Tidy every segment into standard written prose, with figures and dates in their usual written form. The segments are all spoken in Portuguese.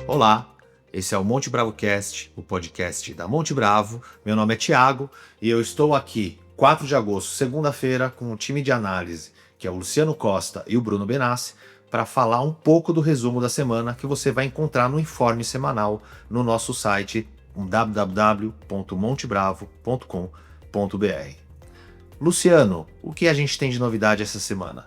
Olá, esse é o Monte Bravo Cast, o podcast da Monte Bravo. Meu nome é Thiago e eu estou aqui, 4 de agosto, segunda-feira, com o time de análise, que é o Luciano Costa e o Bruno Benassi, para falar um pouco do resumo da semana que você vai encontrar no informe semanal no nosso site www.montebravo.com.br. Luciano, o que a gente tem de novidade essa semana?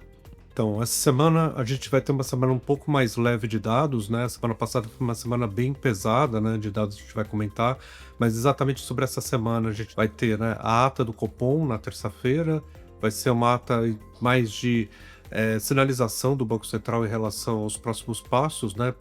Então, essa semana a gente vai ter uma semana um pouco mais leve de dados, né? A semana passada foi uma semana bem pesada, né, de dados, a gente vai comentar, mas exatamente sobre essa semana a gente vai ter, né, a ata do Copom na terça-feira, vai ser uma ata mais de sinalização do Banco Central em relação aos próximos passos, né?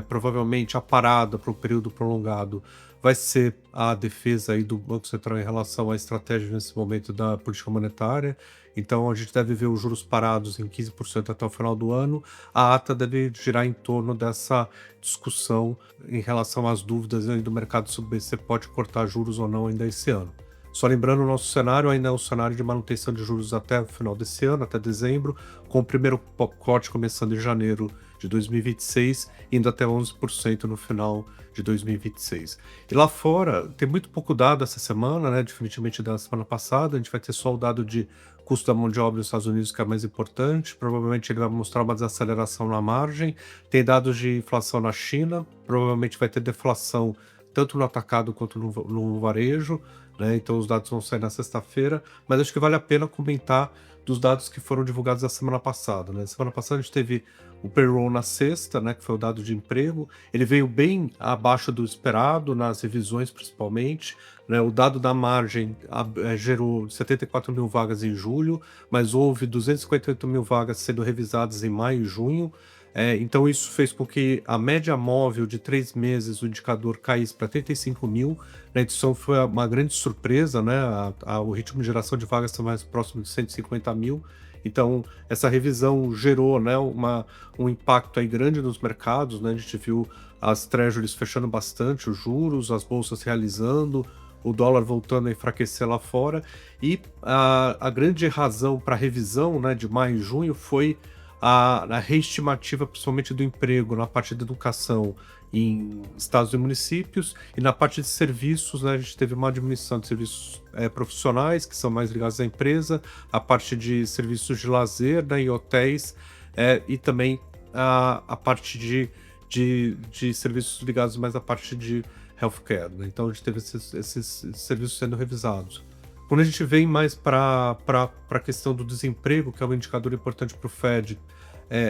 Provavelmente a parada para um período prolongado vai ser a defesa aí do Banco Central em relação à estratégia nesse momento da política monetária. Então a gente deve ver os juros parados em 15% até o final do ano. A ata deve girar em torno dessa discussão em relação às dúvidas aí do mercado se o BC pode cortar juros ou não ainda esse ano. Só lembrando, o nosso cenário ainda é um cenário de manutenção de juros até o final desse ano, até dezembro, com o primeiro corte começando em janeiro de 2026, indo até 11% no final de 2026. E lá fora, tem muito pouco dado essa semana, né? Definitivamente da semana passada, a gente vai ter só o dado de custo da mão de obra nos Estados Unidos, que é mais importante. Provavelmente ele vai mostrar uma desaceleração na margem. Tem dados de inflação na China, provavelmente vai ter deflação tanto no atacado quanto no varejo, né? Então os dados vão sair na sexta-feira, mas acho que vale a pena comentar dos dados que foram divulgados na semana passada, né? Semana passada a gente teve o payroll na sexta, né, que foi o dado de emprego. Ele veio bem abaixo do esperado, nas revisões principalmente, né? O dado da margem gerou 74 mil vagas em julho, mas houve 258 mil vagas sendo revisadas em maio e junho. Então isso fez com que a média móvel de 3 meses, o indicador caísse para 35 mil, né? Então foi uma grande surpresa, né? O ritmo de geração de vagas está mais próximo de 150 mil. Então essa revisão gerou, né, um impacto aí grande nos mercados, né? A gente viu as treasuries fechando bastante, os juros, as bolsas realizando, o dólar voltando a enfraquecer lá fora, e a grande razão para a revisão, né, de maio e junho foi a reestimativa, principalmente do emprego na parte da educação em estados e municípios, e na parte de serviços, né, a gente teve uma diminuição de serviços profissionais, que são mais ligados à empresa, a parte de serviços de lazer, né, e hotéis, e também a parte de serviços ligados mais à parte de healthcare, né? Então a gente teve esses serviços sendo revisados. Quando a gente vem mais para a questão do desemprego, que é um indicador importante para o Fed,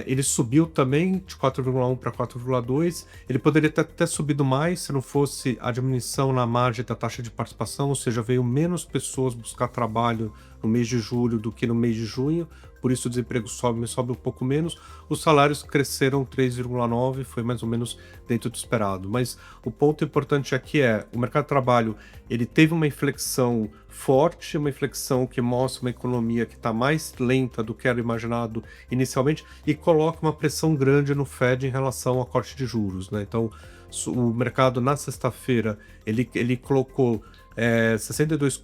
ele subiu também de 4,1 para 4,2. Ele poderia ter até subido mais se não fosse a diminuição na margem da taxa de participação, ou seja, veio menos pessoas buscar trabalho no mês de julho do que no mês de junho, por isso o desemprego sobe, mas sobe um pouco menos. Os salários cresceram 3,9, foi mais ou menos dentro do esperado. Mas o ponto importante aqui é, o mercado de trabalho, ele teve uma inflexão forte, uma inflexão que mostra uma economia que está mais lenta do que era imaginado inicialmente e coloca uma pressão grande no Fed em relação ao corte de juros, né? Então, o mercado na sexta-feira, ele colocou 62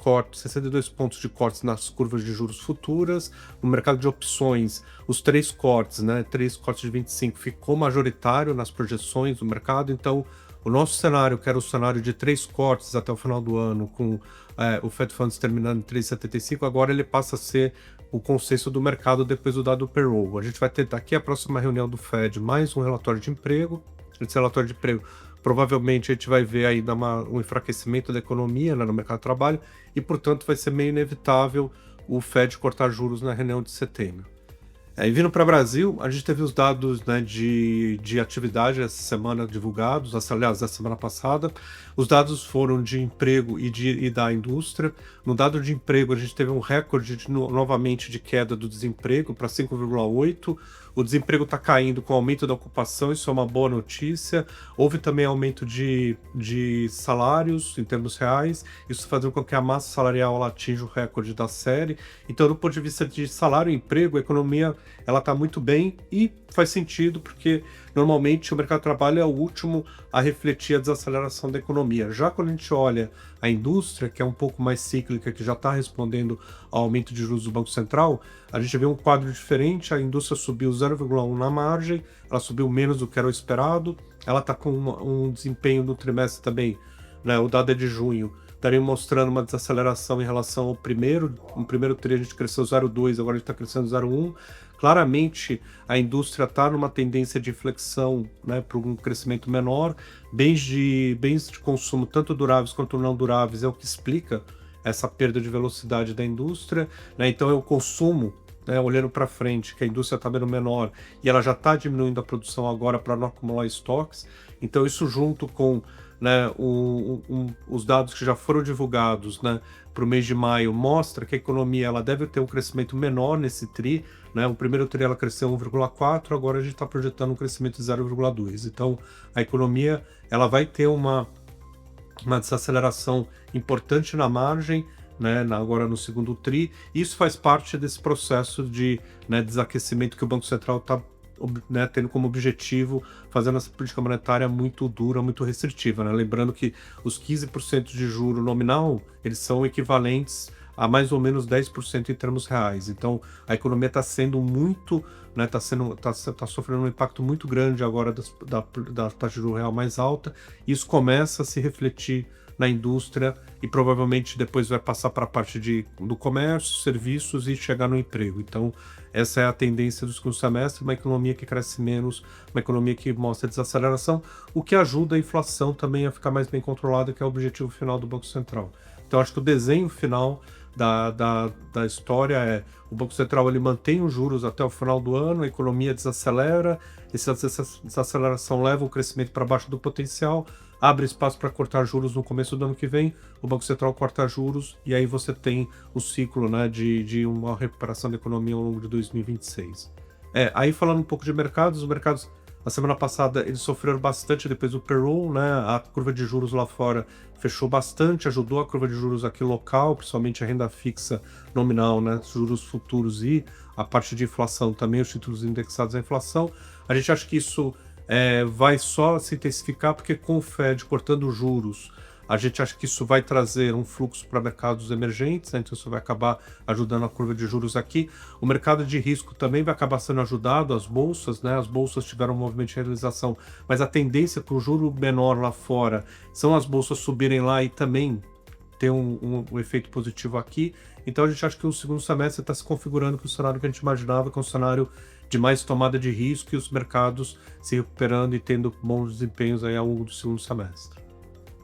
pontos de cortes nas curvas de juros futuras. No mercado de opções, os 3 cortes, né, 3 cortes de 25 ficou majoritário nas projeções do mercado. Então, o nosso cenário, que era o cenário de 3 cortes até o final do ano, com o Fed Funds terminando em 3,75, agora ele passa a ser o consenso do mercado depois do dado payroll. A gente vai ter daqui a próxima reunião do Fed mais um relatório de emprego. Esse relatório de emprego, provavelmente a gente vai ver aí um enfraquecimento da economia, né, no mercado de trabalho, e portanto vai ser meio inevitável o Fed cortar juros na reunião de setembro. E vindo para o Brasil, a gente teve os dados, né, de atividade essa semana divulgados, aliás, da semana passada. Os dados foram de emprego e da indústria. No dado de emprego, a gente teve um recorde novamente de queda do desemprego para 5,8%. O desemprego está caindo com o aumento da ocupação, isso é uma boa notícia. Houve também aumento de salários em termos reais, isso fazendo com que a massa salarial atinja o recorde da série. Então, do ponto de vista de salário e emprego, a economia ela está muito bem e faz sentido porque normalmente o mercado de trabalho é o último a refletir a desaceleração da economia. Já quando a gente olha a indústria, que é um pouco mais cíclica, que já está respondendo ao aumento de juros do Banco Central, a gente vê um quadro diferente. A indústria subiu 0,1 na margem, ela subiu menos do que era o esperado, ela está com um desempenho no trimestre também, né, o dado é de junho, estaria mostrando uma desaceleração em relação ao primeiro. No primeiro tri a gente cresceu 0,2, agora a gente está crescendo 0,1. Claramente a indústria está numa tendência de inflexão, né, para um crescimento menor. Bens de consumo, tanto duráveis quanto não duráveis, é o que explica essa perda de velocidade da indústria, né? Então é o consumo, né, olhando para frente, que a indústria está vendo menor e ela já está diminuindo a produção agora para não acumular estoques. Então isso junto com, né, os dados que já foram divulgados, né, para o mês de maio, mostra que a economia ela deve ter um crescimento menor nesse tri, né? O primeiro tri ela cresceu 1,4, agora a gente está projetando um crescimento de 0,2. Então a economia ela vai ter uma desaceleração importante na margem, né, agora no segundo tri. Isso faz parte desse processo de, né, desaquecimento que o Banco Central está, né, tendo como objetivo, fazendo essa política monetária muito dura, muito restritiva, né? Lembrando que os 15% de juro nominal, eles são equivalentes a mais ou menos 10% em termos reais. Então, a economia está sendo muito, né, tá sofrendo um impacto muito grande agora da taxa de juros real mais alta. Isso começa a se refletir na indústria e provavelmente depois vai passar para a parte do comércio, serviços e chegar no emprego. Então, essa é a tendência do segundo semestre, uma economia que cresce menos, uma economia que mostra desaceleração, o que ajuda a inflação também a ficar mais bem controlada, que é o objetivo final do Banco Central. Então, acho que o desenho final da história é: o Banco Central ele mantém os juros até o final do ano, a economia desacelera, essa desaceleração leva o crescimento para baixo do potencial, abre espaço para cortar juros no começo do ano que vem, o Banco Central corta juros e aí você tem o ciclo, né, de uma recuperação da economia ao longo de 2026. Aí falando um pouco de mercados, os mercados na semana passada eles sofreram bastante depois do payroll, né, a curva de juros lá fora fechou bastante, ajudou a curva de juros aqui local, principalmente a renda fixa nominal, né, juros futuros e a parte de inflação também, os títulos indexados à inflação. A gente acha que isso vai só se intensificar porque com o Fed cortando juros, a gente acha que isso vai trazer um fluxo para mercados emergentes, né? Então isso vai acabar ajudando a curva de juros aqui. O mercado de risco também vai acabar sendo ajudado, as bolsas, né? As bolsas tiveram um movimento de realização, mas a tendência para o juro menor lá fora são as bolsas subirem lá e também ter um efeito positivo aqui. Então a gente acha que o segundo semestre está se configurando para o cenário que a gente imaginava, que é um cenário de mais tomada de risco e os mercados se recuperando e tendo bons desempenhos aí ao longo do segundo semestre.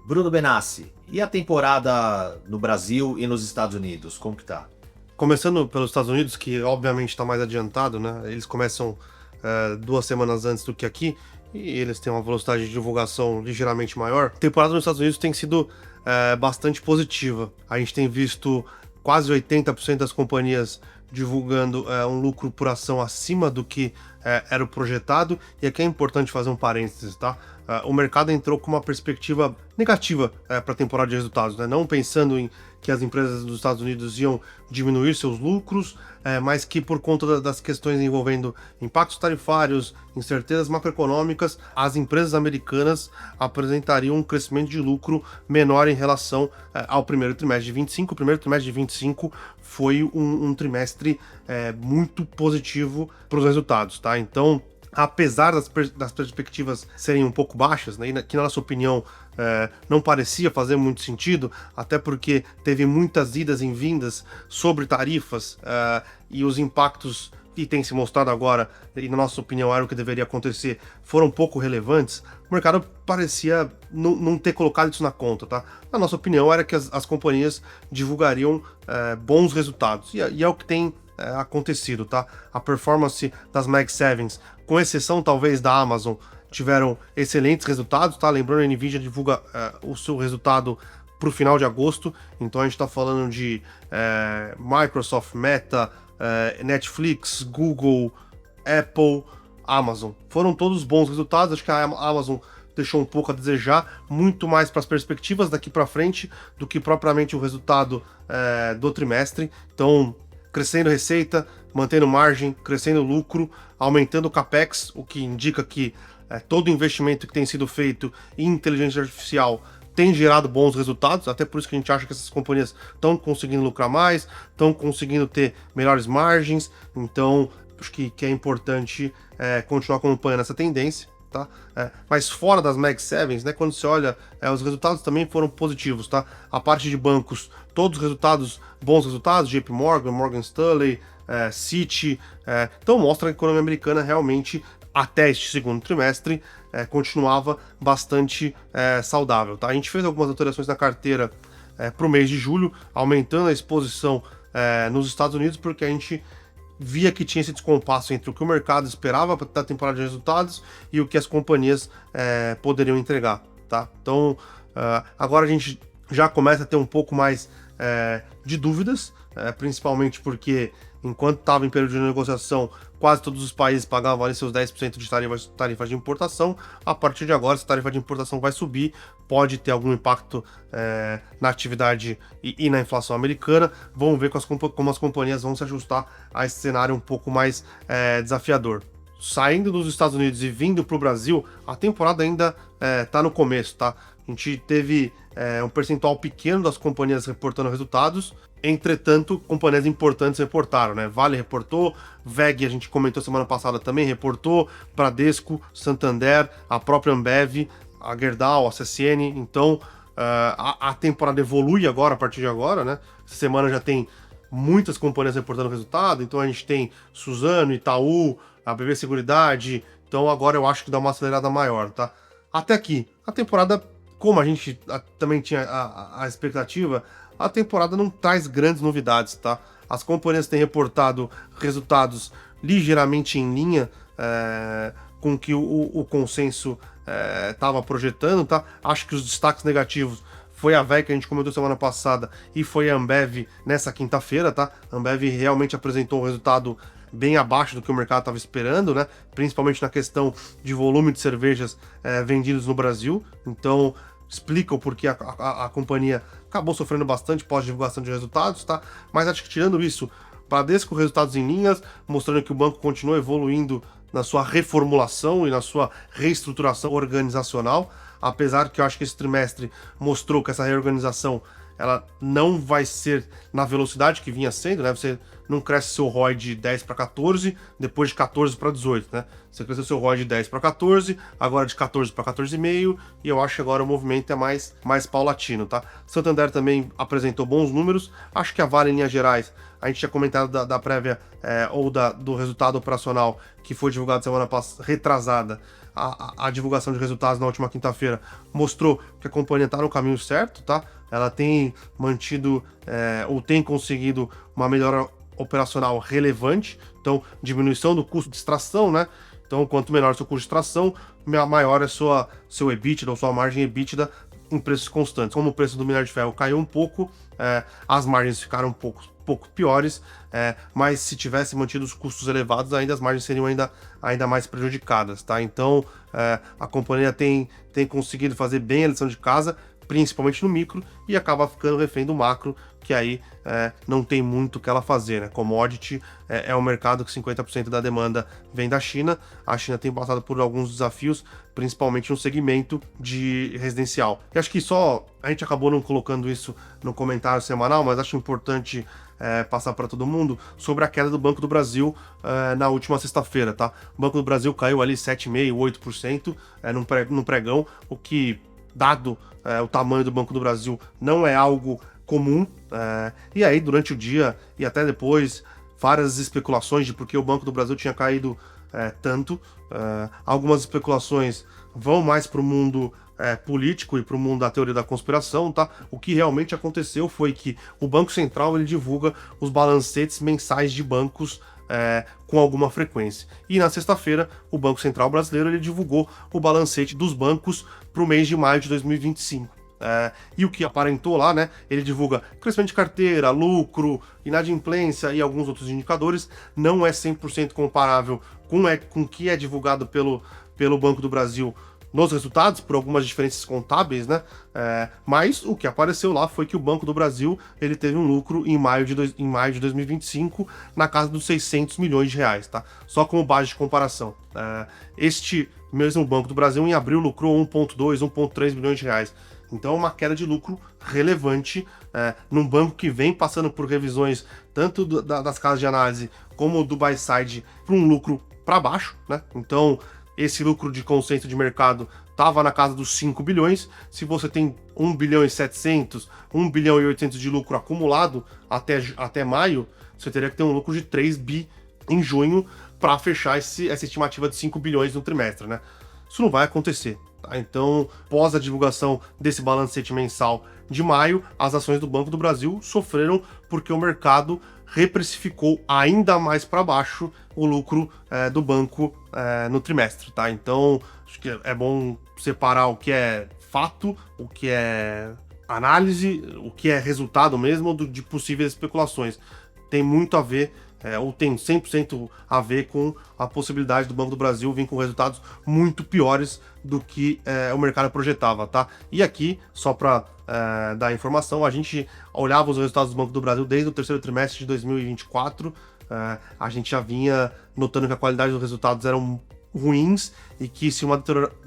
Bruno Benassi, e a temporada no Brasil e nos Estados Unidos, como que tá? Começando pelos Estados Unidos, que obviamente está mais adiantado, né? Eles começam 2 semanas antes do que aqui, e eles têm uma velocidade de divulgação ligeiramente maior. A temporada nos Estados Unidos tem sido bastante positiva. A gente tem visto quase 80% das companhias divulgando um lucro por ação acima do que era o projetado, e aqui é importante fazer um parênteses, tá? O mercado entrou com uma perspectiva negativa para a temporada de resultados, né? Não pensando em que as empresas dos Estados Unidos iam diminuir seus lucros, mas que por conta das questões envolvendo impactos tarifários, incertezas macroeconômicas, as empresas americanas apresentariam um crescimento de lucro menor em relação ao primeiro trimestre de 25. O primeiro trimestre de 25 foi um trimestre muito positivo para os resultados, tá? Então, apesar das perspectivas serem um pouco baixas, né, que na nossa opinião não parecia fazer muito sentido, até porque teve muitas idas e vindas sobre tarifas e os impactos que têm se mostrado agora, e na nossa opinião era o que deveria acontecer, foram pouco relevantes, o mercado parecia não ter colocado isso na conta, tá? Na nossa opinião era que as companhias divulgariam bons resultados, e é o que tem acontecido, tá? A performance das Mag 7s, com exceção talvez da Amazon, tiveram excelentes resultados, tá? Lembrando, a Nvidia divulga o seu resultado para o final de agosto, então a gente está falando de Microsoft, Meta, Netflix, Google, Apple, Amazon. Foram todos bons resultados. Acho que a Amazon deixou um pouco a desejar, muito mais para as perspectivas daqui para frente do que propriamente o resultado do trimestre. Então, crescendo receita, mantendo margem, crescendo lucro, aumentando o capex, o que indica que todo investimento que tem sido feito em inteligência artificial tem gerado bons resultados, até por isso que a gente acha que essas companhias estão conseguindo lucrar mais, estão conseguindo ter melhores margens, então acho que é importante continuar acompanhando essa tendência. Tá? Mas fora das Mag 7s, né, quando você olha, os resultados também foram positivos. Tá? A parte de bancos, todos os resultados, bons resultados, JP Morgan, Morgan Stanley, Citi, então mostra que a economia americana realmente, até este segundo trimestre, continuava bastante saudável. Tá? A gente fez algumas alterações na carteira para o mês de julho, aumentando a exposição nos Estados Unidos, porque a gente via que tinha esse descompasso entre o que o mercado esperava da temporada de resultados e o que as companhias poderiam entregar. Tá? Então, agora a gente já começa a ter um pouco mais de dúvidas, principalmente porque, enquanto estava em período de negociação, quase todos os países pagavam ali seus 10% de tarifa de importação. A partir de agora, essa tarifa de importação vai subir, pode ter algum impacto na atividade e na inflação americana. Vamos ver como as companhias vão se ajustar a esse cenário um pouco mais desafiador. Saindo dos Estados Unidos e vindo para o Brasil, a temporada ainda está no começo, tá? A gente teve um percentual pequeno das companhias reportando resultados. Entretanto, companhias importantes reportaram, né? Vale reportou, VEG, a gente comentou semana passada, também reportou, Bradesco, Santander, a própria Ambev, a Gerdau, a CSN. Então, a temporada evolui agora, a partir de agora, né? Essa semana já tem muitas companhias reportando resultado, então a gente tem Suzano, Itaú, a BB Seguridade. Então agora eu acho que dá uma acelerada maior, tá? Até aqui, a temporada, como a gente também tinha a expectativa, a temporada não traz grandes novidades, tá? As companhias têm reportado resultados ligeiramente em linha com o que o consenso estava projetando, tá? Acho que os destaques negativos foi a VEG, que a gente comentou semana passada, e foi a Ambev nessa quinta-feira, tá? A Ambev realmente apresentou um resultado bem abaixo do que o mercado estava esperando, né? Principalmente na questão de volume de cervejas vendidos no Brasil. Então, explica o porquê a companhia acabou sofrendo bastante pós-divulgação de resultados, tá? Mas acho que tirando isso, Bradesco resultados em linhas, mostrando que o banco continua evoluindo na sua reformulação e na sua reestruturação organizacional, apesar que eu acho que esse trimestre mostrou que essa reorganização ela não vai ser na velocidade que vinha sendo, né? Você não cresce seu ROI de 10 para 14, depois de 14 para 18, né? Você cresceu seu ROI de 10 para 14, agora de 14 para 14,5, e eu acho que agora o movimento é mais paulatino, tá? Santander também apresentou bons números, acho que a Vale, em linhas gerais, a gente tinha comentado da prévia ou do resultado operacional que foi divulgado semana retrasada. A divulgação de resultados na última quinta-feira mostrou que a companhia está no caminho certo, tá? Ela tem mantido ou tem conseguido uma melhora operacional relevante, então diminuição do custo de extração, né? Então, quanto menor o seu custo de extração, maior é seu EBITDA ou sua margem EBITDA em preços constantes. Como o preço do minério de ferro caiu um pouco, as margens ficaram um pouco piores, mas se tivesse mantido os custos elevados, ainda as margens seriam ainda mais prejudicadas, tá? Então, a companhia tem conseguido fazer bem a lição de casa, principalmente no micro, e acaba ficando refém do macro, que aí não tem muito o que ela fazer, né? Commodity é um mercado que 50% da demanda vem da China. A China tem passado por alguns desafios, principalmente no segmento de residencial. E acho que a gente acabou não colocando isso no comentário semanal, mas acho importante passar para todo mundo sobre a queda do Banco do Brasil na última sexta-feira, tá? O Banco do Brasil caiu ali 7,5%, 8% no pregão, o que, dado o tamanho do Banco do Brasil, não é algo comum. E aí, durante o dia e até depois, várias especulações de por que o Banco do Brasil tinha caído tanto. Algumas especulações vão mais para o mundo político e para o mundo da teoria da conspiração, tá? O que realmente aconteceu foi que o Banco Central ele divulga os balancetes mensais de bancos com alguma frequência. E na sexta-feira, o Banco Central brasileiro ele divulgou o balancete dos bancos para o mês de maio de 2025. E o que aparentou lá, né? Ele divulga crescimento de carteira, lucro, inadimplência e alguns outros indicadores. Não é 100% comparável com o que é divulgado pelo Banco do Brasil nos resultados, por algumas diferenças contábeis, né? Mas o que apareceu lá foi que o Banco do Brasil ele teve um lucro em maio de 2025 na casa dos 600 milhões de reais, tá? Só como base de comparação. Este mesmo Banco do Brasil em abril lucrou 1,2, 1,3 bilhões de reais. Então é uma queda de lucro relevante num banco que vem passando por revisões tanto das casas de análise como o do buy side para um lucro para baixo, né? Então, esse lucro de consenso de mercado estava na casa dos 5 bilhões. Se você tem 1 bilhão e 700, 1 bilhão e 800 de lucro acumulado até maio, você teria que ter um lucro de 3 bi em junho para fechar essa estimativa de 5 bilhões no trimestre, né? Isso não vai acontecer, tá? Então, pós a divulgação desse balancete mensal de maio, as ações do Banco do Brasil sofreram porque o mercado reprecificou ainda mais para baixo o lucro do banco no trimestre, tá? Então, acho que é bom separar o que é fato, o que é análise, o que é resultado mesmo de possíveis especulações. Tem muito a ver, ou tem 100% a ver com a possibilidade do Banco do Brasil vir com resultados muito piores do que o mercado projetava, tá? E aqui, só para dar informação, a gente olhava os resultados do Banco do Brasil desde o terceiro trimestre de 2024, a gente já vinha notando que a qualidade dos resultados eram ruins e que se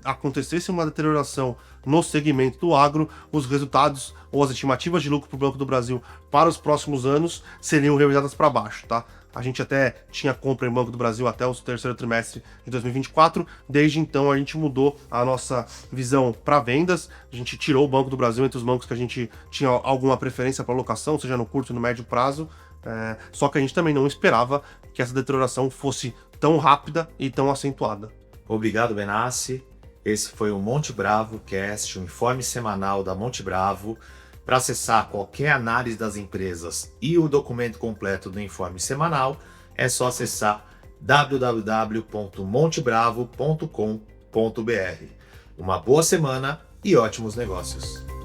acontecesse uma deterioração no segmento do agro, os resultados ou as estimativas de lucro para o Banco do Brasil para os próximos anos seriam revisadas para baixo, tá? A gente até tinha compra em Banco do Brasil até o terceiro trimestre de 2024, desde então a gente mudou a nossa visão para vendas, a gente tirou o Banco do Brasil entre os bancos que a gente tinha alguma preferência para alocação, seja no curto e no médio prazo, só que a gente também não esperava que essa deterioração fosse tão rápida e tão acentuada. Obrigado, Benassi. Esse foi o Monte Bravo Cast, o informe semanal da Monte Bravo. Para acessar qualquer análise das empresas e o documento completo do informe semanal, é só acessar www.montebravo.com.br. Uma boa semana e ótimos negócios!